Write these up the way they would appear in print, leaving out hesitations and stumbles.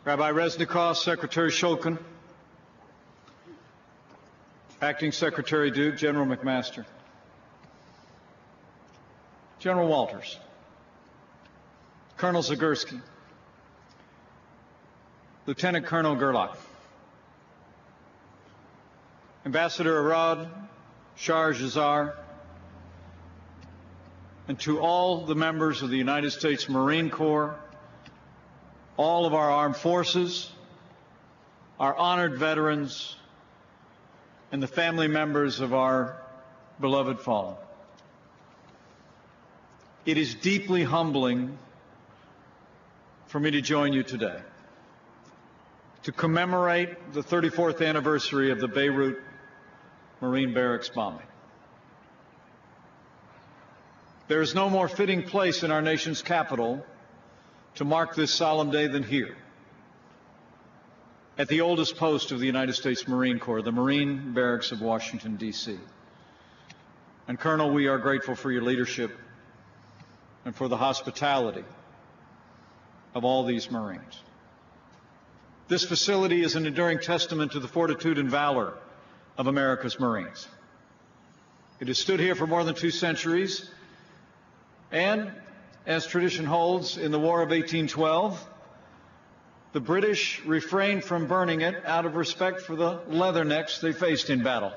Rabbi Reznikov, Secretary Shulkin, Acting Secretary Duke, General McMaster, General Walters, Colonel Zagurski, Lieutenant Colonel Gerlach, Ambassador Arad, Shar Jazar, and to all the members of the United States Marine Corps, all of our armed forces, our honored veterans, and the family members of our beloved fallen. It is deeply humbling for me to join you today to commemorate the 34th anniversary of the Beirut Marine Barracks bombing. There is no more fitting place in our nation's capital to mark this solemn day than here, at the oldest post of the United States Marine Corps, the Marine Barracks of Washington, D.C. And Colonel, we are grateful for your leadership and for the hospitality of all these Marines. This facility is an enduring testament to the fortitude and valor of America's Marines. It has stood here for more than 2 centuries, and as tradition holds, in the War of 1812, the British refrained from burning it out of respect for the leathernecks they faced in battle.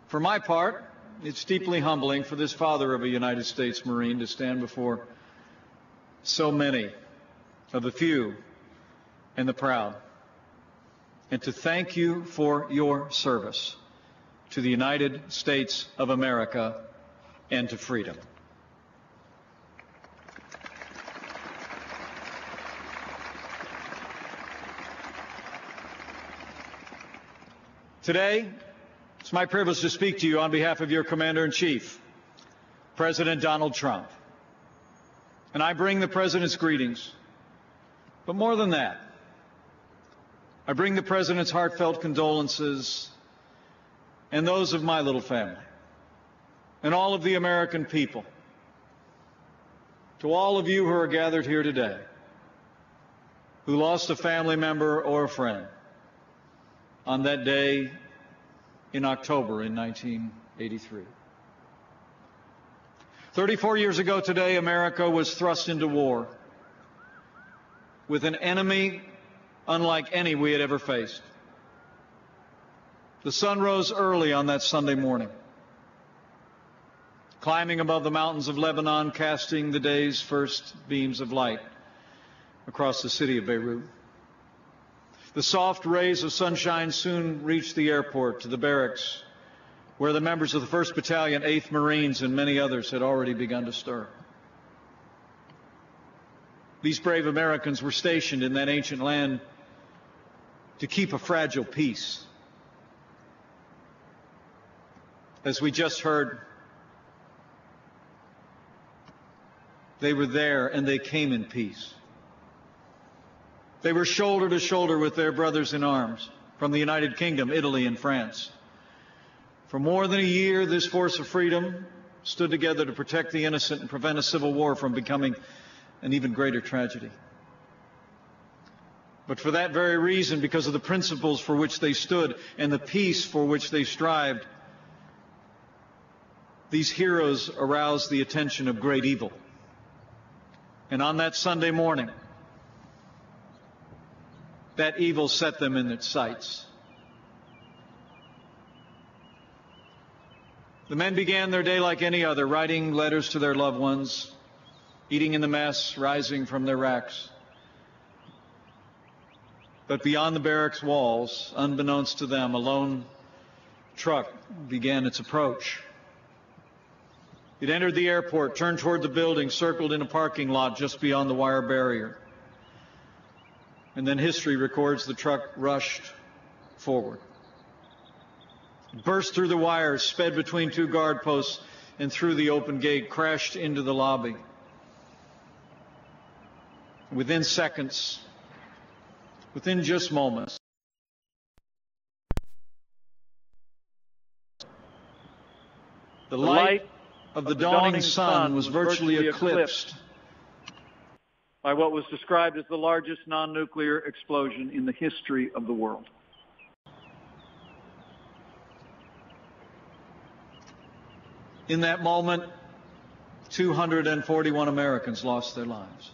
For my part, it's deeply humbling for this father of a United States Marine to stand before so many of the few and the proud, and to thank you for your service to the United States of America and to freedom. Today, it's my privilege to speak to you on behalf of your Commander-in-Chief, President Donald Trump. And I bring the President's greetings. But more than that, I bring the President's heartfelt condolences and those of my little family and all of the American people, to all of you who are gathered here today, who lost a family member or a friend on that day in October in 1983. 34 years ago today, America was thrust into war with an enemy unlike any we had ever faced. The sun rose early on that Sunday morning, climbing above the mountains of Lebanon, casting the day's first beams of light across the city of Beirut. The soft rays of sunshine soon reached the airport to the barracks, where the members of the 1st Battalion, 8th Marines, and many others had already begun to stir. These brave Americans were stationed in that ancient land to keep a fragile peace. As we just heard, they were there and they came in peace. They were shoulder to shoulder with their brothers in arms from the United Kingdom, Italy, and France. For more than a year, this force of freedom stood together to protect the innocent and prevent a civil war from becoming an even greater tragedy. But for that very reason, because of the principles for which they stood and the peace for which they strived, these heroes aroused the attention of great evil. And on that Sunday morning, that evil set them in its sights. The men began their day like any other, writing letters to their loved ones, eating in the mess, rising from their racks. But beyond the barracks walls, unbeknownst to them, a lone truck began its approach. It entered the airport, turned toward the building, circled in a parking lot just beyond the wire barrier. And then history records the truck rushed forward, burst through the wires, sped between 2 guard posts and through the open gate, crashed into the lobby. Within seconds, within just moments, the light of the dawning sun was virtually eclipsed by what was described as the largest non-nuclear explosion in the history of the world. In that moment, 241 Americans lost their lives.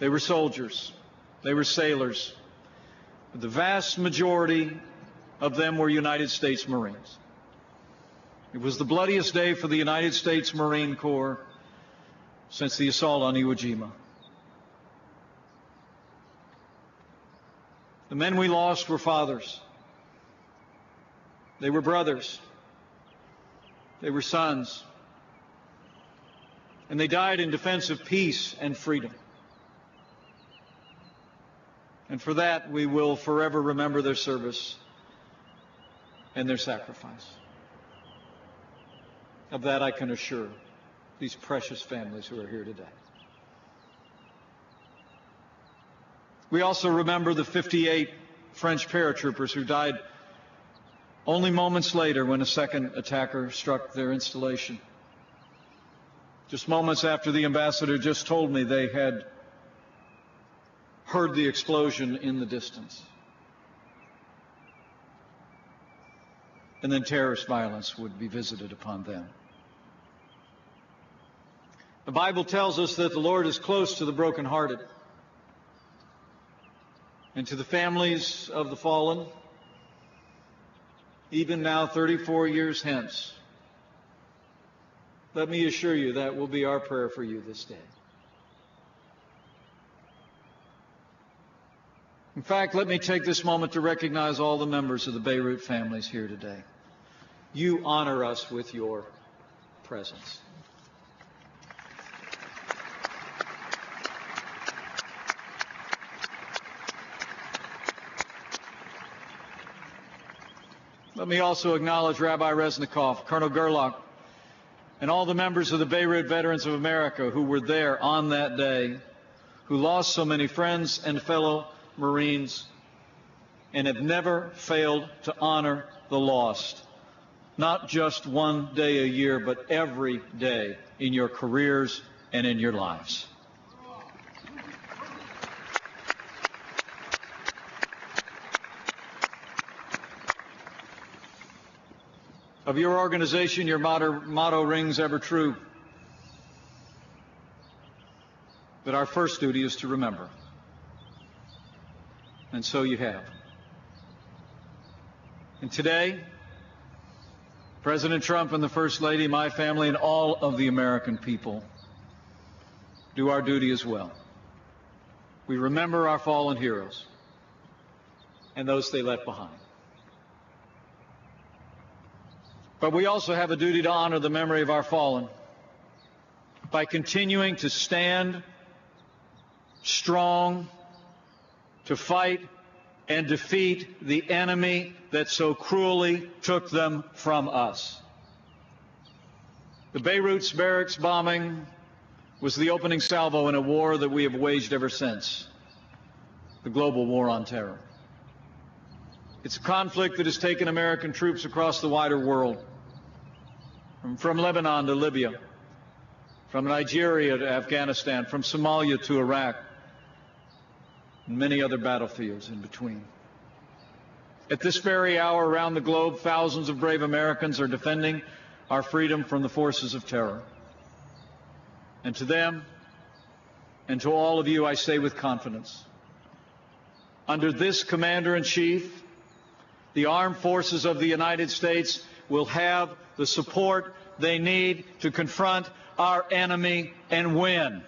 They were soldiers. They were sailors. But the vast majority of them were United States Marines. It was the bloodiest day for the United States Marine Corps since the assault on Iwo Jima. The men we lost were fathers. They were brothers. They were sons. And they died in defense of peace and freedom. And for that, we will forever remember their service and their sacrifice. Of that, I can assure these precious families who are here today. We also remember the 58 French paratroopers who died only moments later when a second attacker struck their installation. Just moments after the ambassador just told me they had heard the explosion in the distance. And then terrorist violence would be visited upon them. The Bible tells us that the Lord is close to the brokenhearted. And to the families of the fallen, even now 34 years hence, let me assure you that will be our prayer for you this day. In fact, let me take this moment to recognize all the members of the Beirut families here today. You honor us with your presence. Let me also acknowledge Rabbi Reznikov, Colonel Gerlach, and all the members of the Beirut Veterans of America who were there on that day, who lost so many friends and fellow Marines and have never failed to honor the lost, not just one day a year, but every day in your careers and in your lives. Of your organization, your motto rings ever true, that our first duty is to remember. And so you have. And today, President Trump and the First Lady, my family, and all of the American people do our duty as well. We remember our fallen heroes and those they left behind. But we also have a duty to honor the memory of our fallen by continuing to stand strong to fight and defeat the enemy that so cruelly took them from us. The Beirut's Barracks bombing was the opening salvo in a war that we have waged ever since, the global war on terror. It's a conflict that has taken American troops across the wider world, from Lebanon to Libya, from Nigeria to Afghanistan, from Somalia to Iraq, and many other battlefields in between. At this very hour around the globe, thousands of brave Americans are defending our freedom from the forces of terror. And to them, and to all of you, I say with confidence, under this Commander-in-Chief, the armed forces of the United States will have the support they need to confront our enemy and win.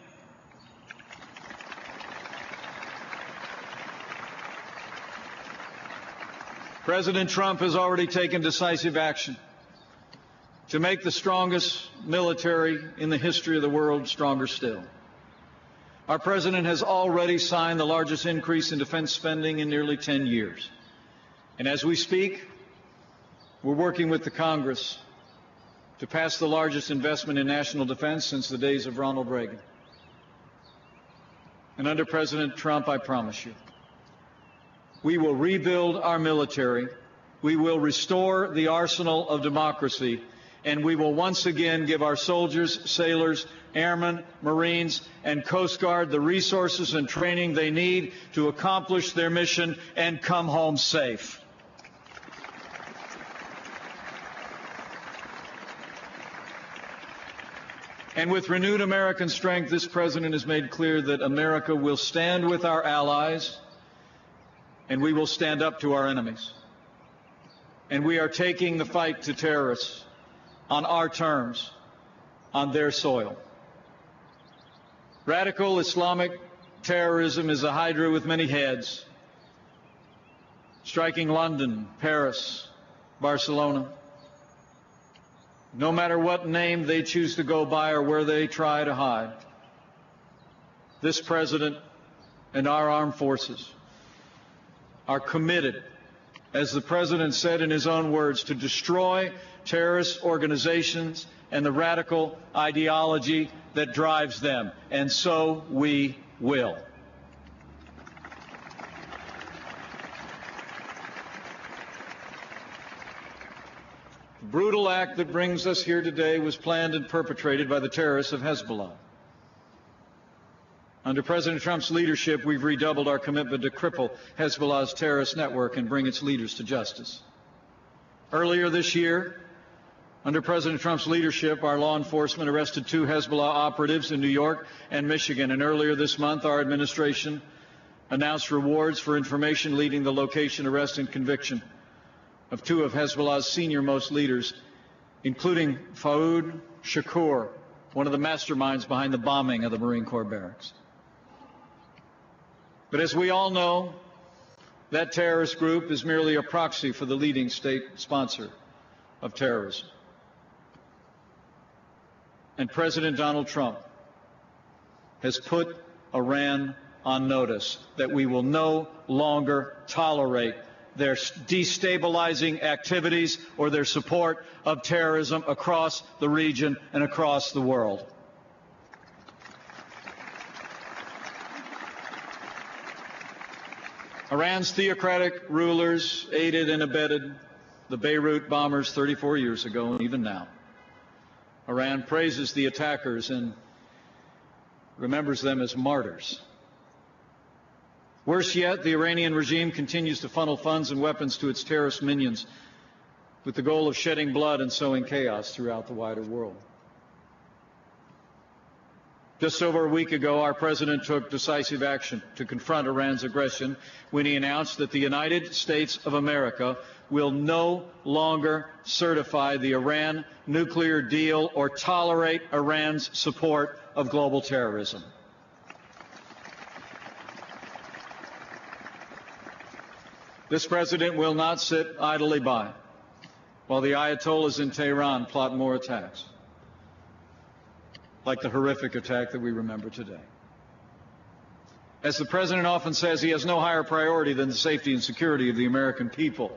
President Trump has already taken decisive action to make the strongest military in the history of the world stronger still. Our president has already signed the largest increase in defense spending in nearly 10 years. And as we speak, we're working with the Congress to pass the largest investment in national defense since the days of Ronald Reagan. And under President Trump, I promise you, we will rebuild our military, we will restore the arsenal of democracy, and we will once again give our soldiers, sailors, airmen, Marines, and Coast Guard the resources and training they need to accomplish their mission and come home safe. And with renewed American strength, this President has made clear that America will stand with our allies and we will stand up to our enemies. And we are taking the fight to terrorists on our terms, on their soil. Radical Islamic terrorism is a hydra with many heads, striking London, Paris, Barcelona. No matter what name they choose to go by or where they try to hide, this President and our armed forces are committed, as the President said in his own words, to destroy terrorist organizations and the radical ideology that drives them. And so we will. The brutal act that brings us here today was planned and perpetrated by the terrorists of Hezbollah. Under President Trump's leadership, we've redoubled our commitment to cripple Hezbollah's terrorist network and bring its leaders to justice. Earlier this year, under President Trump's leadership, our law enforcement arrested 2 Hezbollah operatives in New York and Michigan. And earlier this month, our administration announced rewards for information leading the location, arrest, and conviction of 2 of Hezbollah's senior-most leaders, including Faoud Shakur, one of the masterminds behind the bombing of the Marine Corps barracks. But as we all know, that terrorist group is merely a proxy for the leading state sponsor of terrorism. And President Donald Trump has put Iran on notice that we will no longer tolerate their destabilizing activities or their support of terrorism across the region and across the world. Iran's theocratic rulers aided and abetted the Beirut bombers 34 years ago, and even now. Iran praises the attackers and remembers them as martyrs. Worse yet, the Iranian regime continues to funnel funds and weapons to its terrorist minions with the goal of shedding blood and sowing chaos throughout the wider world. Just over a week ago, our President took decisive action to confront Iran's aggression when he announced that the United States of America will no longer certify the Iran nuclear deal or tolerate Iran's support of global terrorism. This President will not sit idly by while the Ayatollahs in Tehran plot more attacks, like the horrific attack that we remember today. As the President often says, he has no higher priority than the safety and security of the American people.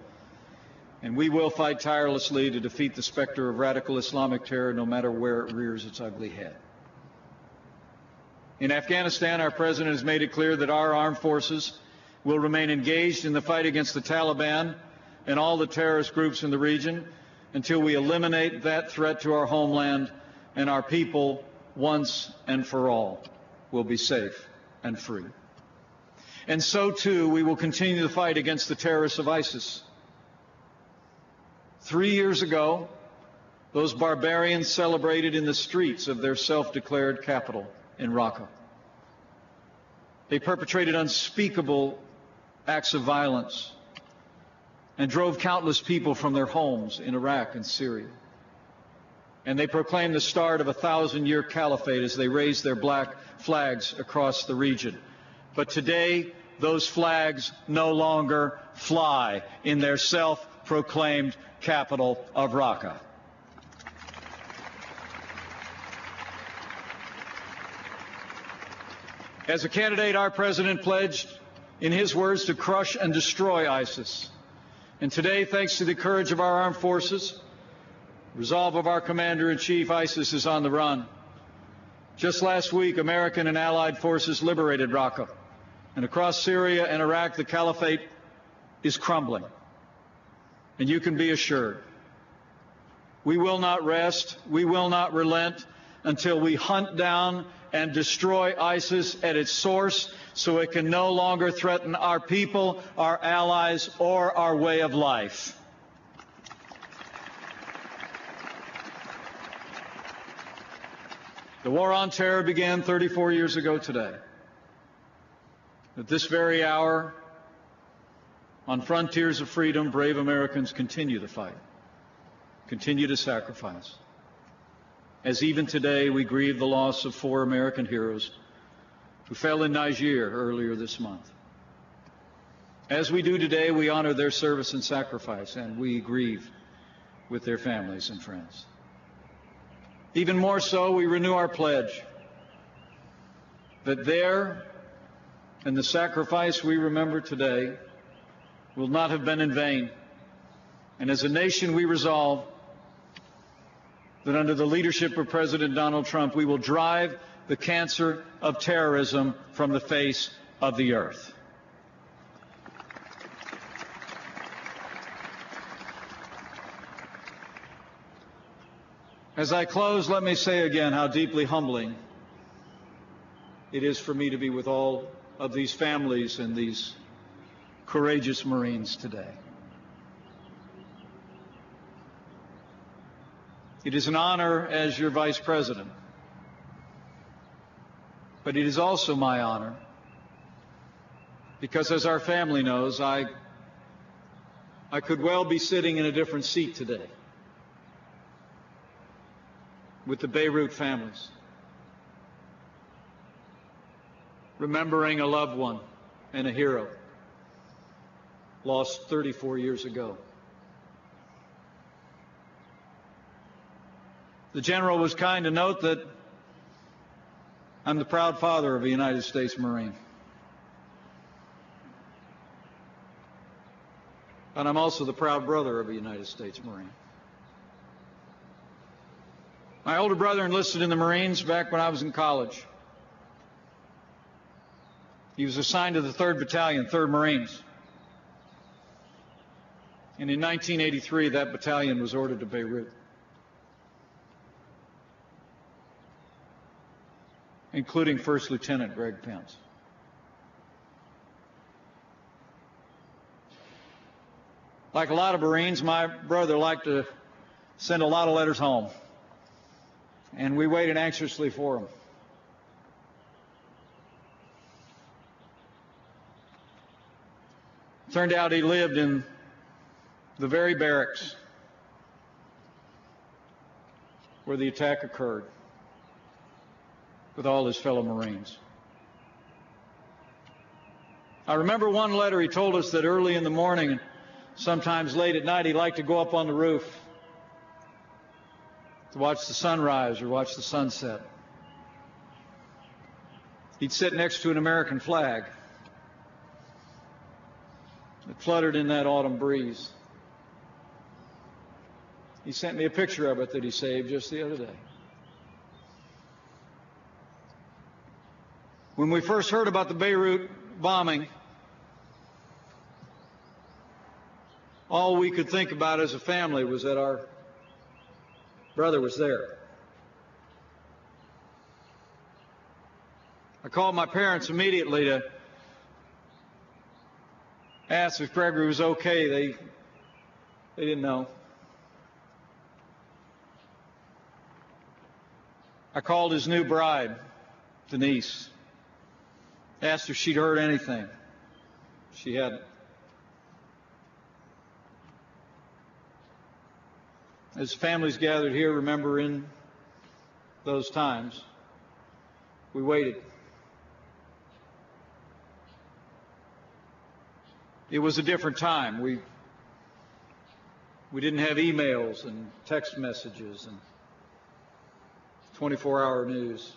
And we will fight tirelessly to defeat the specter of radical Islamic terror, no matter where it rears its ugly head. In Afghanistan, our President has made it clear that our armed forces will remain engaged in the fight against the Taliban and all the terrorist groups in the region until we eliminate that threat to our homeland and our people once and for all will be safe and free. And so, too, we will continue the fight against the terrorists of ISIS. 3 years ago, those barbarians celebrated in the streets of their self-declared capital in Raqqa. They perpetrated unspeakable acts of violence and drove countless people from their homes in Iraq and Syria. And they proclaimed the start of a 1,000-year caliphate as they raised their black flags across the region. But today, those flags no longer fly in their self-proclaimed capital of Raqqa. As a candidate, our President pledged, in his words, to crush and destroy ISIS. And today, thanks to the courage of our armed forces, resolve of our Commander-in-Chief, ISIS is on the run. Just last week, American and allied forces liberated Raqqa. And across Syria and Iraq, the caliphate is crumbling. And you can be assured, We will not rest. We will not relent until we hunt down and destroy ISIS at its source so it can no longer threaten our people, our allies, or our way of life. The war on terror began 34 years ago today. At this very hour, on frontiers of freedom, brave Americans continue to fight, continue to sacrifice. As even today we grieve the loss of 4 American heroes who fell in Niger earlier this month. As we do today, we honor their service and sacrifice, and we grieve with their families and friends. Even more so, we renew our pledge that their and the sacrifice we remember today will not have been in vain. And as a nation, we resolve that under the leadership of President Donald Trump, we will drive the cancer of terrorism from the face of the earth. As I close, let me say again how deeply humbling it is for me to be with all of these families and these courageous Marines today. It is an honor as your Vice President, but it is also my honor because, as our family knows, I could well be sitting in a different seat today with the Beirut families, remembering a loved one and a hero lost 34 years ago. The general was kind to note that I'm the proud father of a United States Marine. And I'm also the proud brother of a United States Marine. My older brother enlisted in the Marines back when I was in college. He was assigned to the 3rd Battalion, 3rd Marines. And in 1983, that battalion was ordered to Beirut, including First Lieutenant Greg Pence. Like a lot of Marines, my brother liked to send a lot of letters home, and we waited anxiously for him. Turned out he lived in the very barracks where the attack occurred with all his fellow Marines. I remember one letter he told us that early in the morning, sometimes late at night, he liked to go up on the roof to watch the sunrise or watch the sunset. He'd sit next to an American flag that fluttered in that autumn breeze. He sent me a picture of it that he saved just the other day. When we first heard about the Beirut bombing, all we could think about as a family was that our brother was there. I called my parents immediately to ask if Gregory was okay. They didn't know. I called his new bride, Denise, asked if she'd heard anything. She hadn't. As families gathered here, remember in those times, we waited. It was a different time. We didn't have emails and text messages and 24-hour news.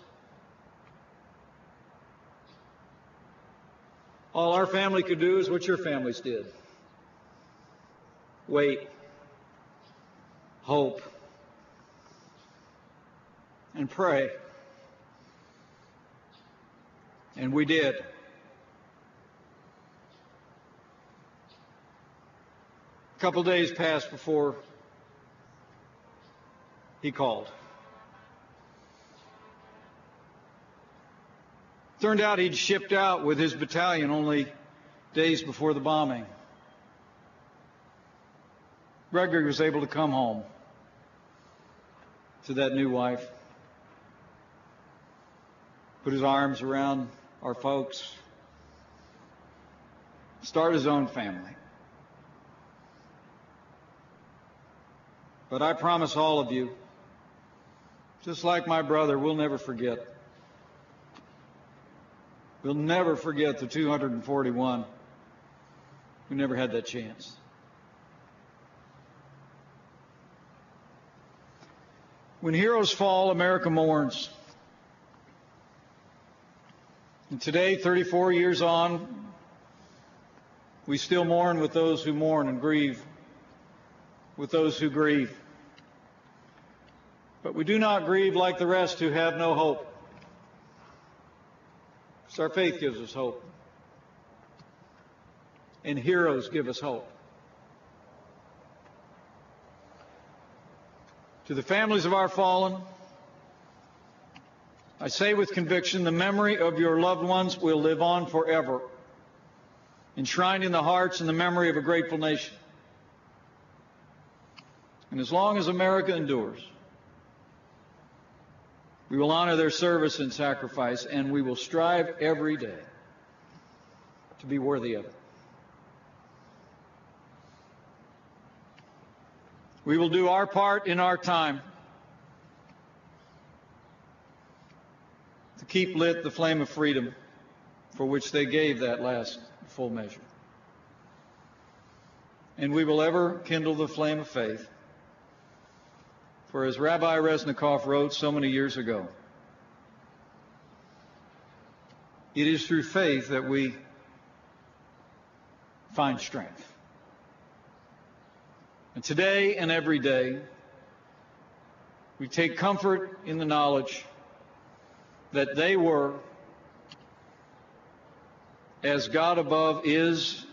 All our family could do is what your families did. Wait, hope, and pray. And we did. A couple days passed before he called. Turned out he'd shipped out with his battalion only days before the bombing. Gregory was able to come home to that new wife, put his arms around our folks, start his own family. But I promise all of you, just like my brother, we'll never forget. We'll never forget the 241 who never had that chance. When heroes fall, America mourns. And today, 34 years on, we still mourn with those who mourn and grieve with those who grieve. But we do not grieve like the rest who have no hope. So our faith gives us hope. And heroes give us hope. To the families of our fallen, I say with conviction, the memory of your loved ones will live on forever, enshrined in the hearts and the memory of a grateful nation. And as long as America endures, we will honor their service and sacrifice, and we will strive every day to be worthy of it. We will do our part in our time to keep lit the flame of freedom for which they gave that last full measure. And we will ever kindle the flame of faith. For as Rabbi Reznikov wrote so many years ago, it is through faith that we find strength. And today and every day, we take comfort in the knowledge that they were, as God above is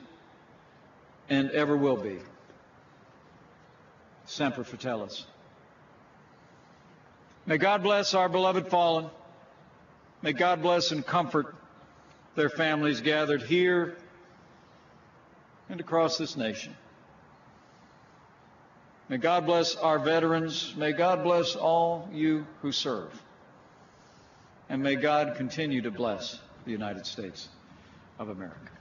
and ever will be, Semper Fidelis. May God bless our beloved fallen. May God bless and comfort their families gathered here and across this nation. May God bless our veterans. May God bless all you who serve. And may God continue to bless the United States of America.